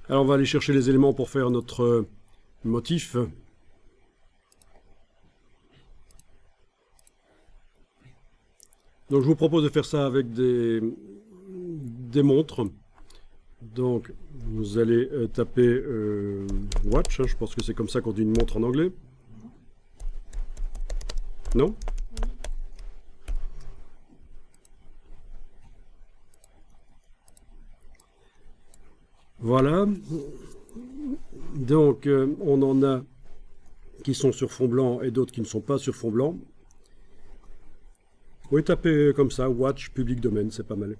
Alors on va aller chercher les éléments pour faire notre motif. Donc je vous propose de faire ça avec des montres. Donc vous allez taper watch, hein, je pense que c'est comme ça qu'on dit une montre en anglais. Non? Voilà. Donc on en a qui sont sur fond blanc et d'autres qui ne sont pas sur fond blanc. Oui, tapez comme ça, watch, public domaine, c'est pas mal.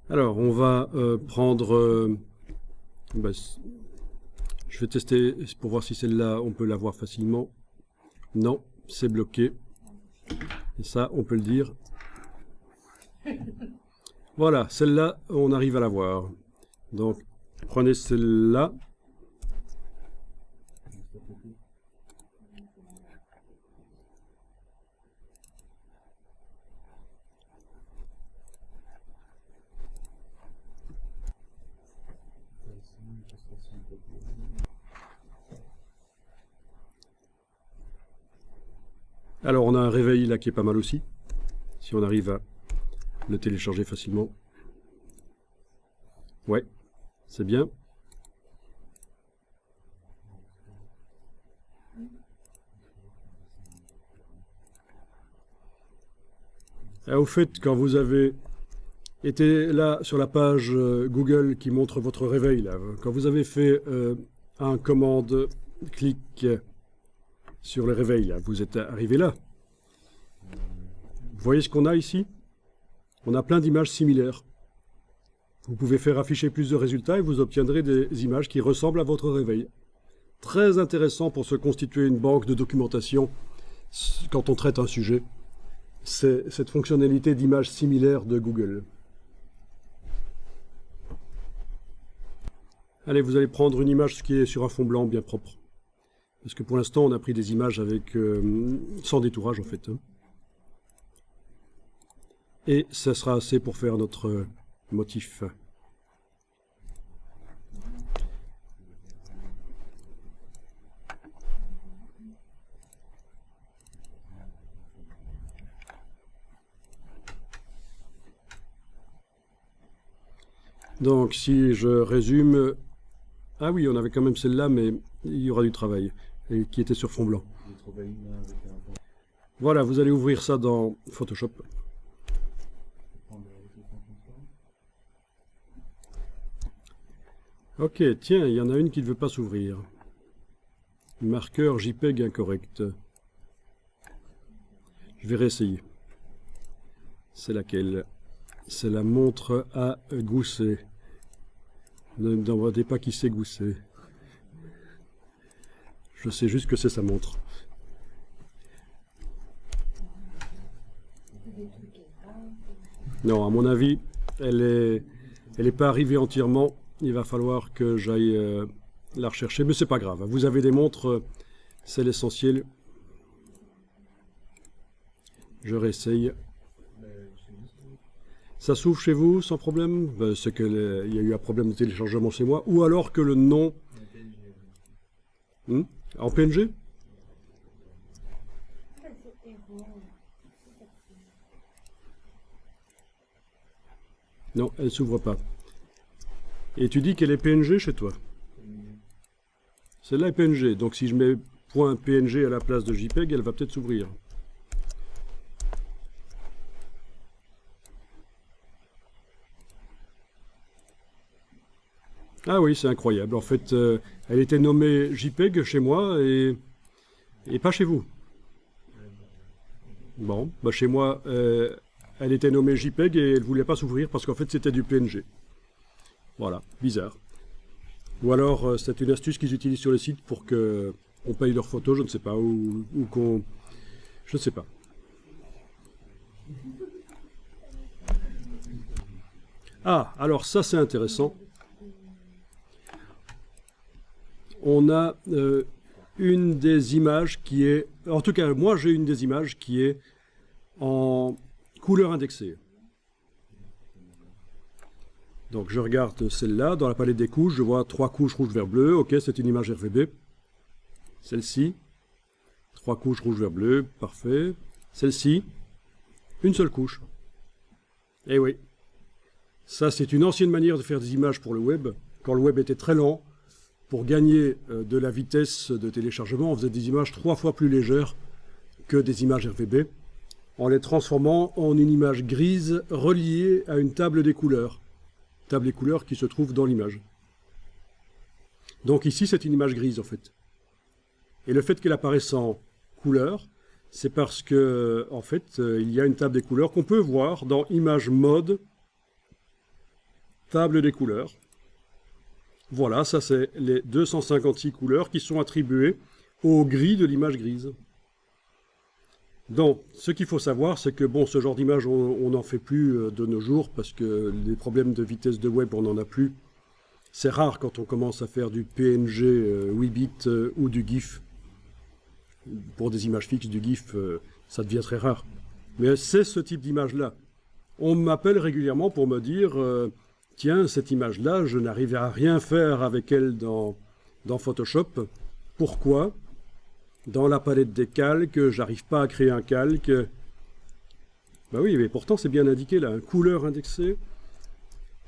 Alors, on va prendre... bah, je vais tester pour voir si celle-là, on peut la voir facilement. Non, c'est bloqué. Et ça, on peut le dire. Voilà, celle-là, on arrive à la voir. Donc, prenez celle-là. Alors, on a un réveil là qui est pas mal aussi. Si on arrive à le télécharger facilement. Ouais, c'est bien. Et au fait, quand vous avez été là sur la page Google qui montre votre réveil, là, quand vous avez fait un commande clic sur le réveil, là, vous êtes arrivé là. Vous voyez ce qu'on a ici? On a plein d'images similaires. Vous pouvez faire afficher plus de résultats et vous obtiendrez des images qui ressemblent à votre réveil. Très intéressant pour se constituer une banque de documentation quand on traite un sujet. C'est cette fonctionnalité d'images similaires de Google. Allez, vous allez prendre une image qui est sur un fond blanc bien propre. Parce que pour l'instant, on a pris des images avec sans détourage en fait. Hein. Et ça sera assez pour faire notre motif. Donc si je résume... Ah oui, on avait quand même celle-là, mais il y aura du travail, et qui était sur fond blanc. Voilà, vous allez ouvrir ça dans Photoshop. Ok, tiens, il y en a une qui ne veut pas s'ouvrir. Marqueur JPEG incorrect. Je vais réessayer. C'est laquelle? C'est la montre à gousset. Ne me demandez pas qui c'est gousset. Je sais juste que c'est sa montre. Non, à mon avis, elle est pas arrivée entièrement. Il va falloir que j'aille la rechercher, mais c'est pas grave. Vous avez des montres, c'est l'essentiel. Je réessaye. Ça s'ouvre chez vous sans problème? Ben, c'est qu'il y a eu un problème de téléchargement chez moi, ou alors que le nom... En PNG? Non, elle ne s'ouvre pas. Et tu dis qu'elle est PNG chez toi? Celle-là est PNG, donc si je mets .png à la place de JPEG, elle va peut-être s'ouvrir. Ah oui, c'est incroyable. En fait, elle était nommée JPEG chez moi et pas chez vous. Bon, bah chez moi, elle était nommée JPEG et elle ne voulait pas s'ouvrir parce qu'en fait c'était du PNG. Voilà, bizarre. Ou alors c'est une astuce qu'ils utilisent sur le site pour que on paye leurs photos, je ne sais pas, ou qu'on... Je ne sais pas. Ah, alors ça c'est intéressant. On a une des images qui est... En tout cas, moi j'ai une des images qui est en couleur indexée. Donc je regarde celle-là, dans la palette des couches, je vois 3 couches rouge, vert, bleu. Ok, c'est une image RVB. Celle-ci, 3 couches rouge, vert, bleu, parfait. Celle-ci, une seule couche. Eh oui, ça c'est une ancienne manière de faire des images pour le web. Quand le web était très lent, pour gagner de la vitesse de téléchargement, on faisait des images 3 fois plus légères que des images RVB, en les transformant en une image grise reliée à une table des couleurs. Table des couleurs qui se trouve dans l'image. Donc ici, c'est une image grise en fait. Et le fait qu'elle apparaisse en couleur, c'est parce que en fait, il y a une table des couleurs qu'on peut voir dans Image Mode, table des couleurs. Voilà, ça c'est les 256 couleurs qui sont attribuées au gris de l'image grise. Donc, ce qu'il faut savoir, c'est que bon, ce genre d'image, on n'en fait plus de nos jours parce que les problèmes de vitesse de web, on n'en a plus. C'est rare quand on commence à faire du PNG 8 bits ou du GIF. Pour des images fixes, du GIF, ça devient très rare. Mais c'est ce type d'image-là. On m'appelle régulièrement pour me dire tiens, cette image-là, je n'arrive à rien faire avec elle dans Photoshop. Pourquoi ? Dans la palette des calques, j'arrive pas à créer un calque. Bah oui, mais pourtant c'est bien indiqué là, couleur indexée.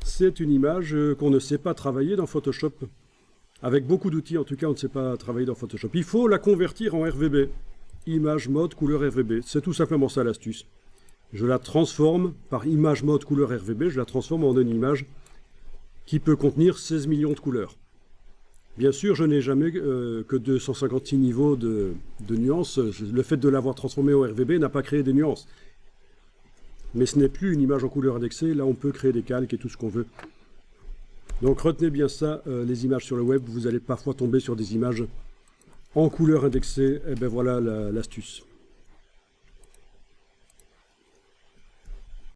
C'est une image qu'on ne sait pas travailler dans Photoshop. Avec beaucoup d'outils, en tout cas, on ne sait pas travailler dans Photoshop. Il faut la convertir en RVB. Image mode couleur RVB. C'est tout simplement ça l'astuce. Je la transforme par image mode couleur RVB, je la transforme en une image qui peut contenir 16 millions de couleurs. Bien sûr, je n'ai jamais que 256 niveaux de nuances. Le fait de l'avoir transformé en RVB n'a pas créé des nuances. Mais ce n'est plus une image en couleur indexée. Là, on peut créer des calques et tout ce qu'on veut. Donc, retenez bien ça, les images sur le web. Vous allez parfois tomber sur des images en couleur indexée. Et bien voilà l'astuce.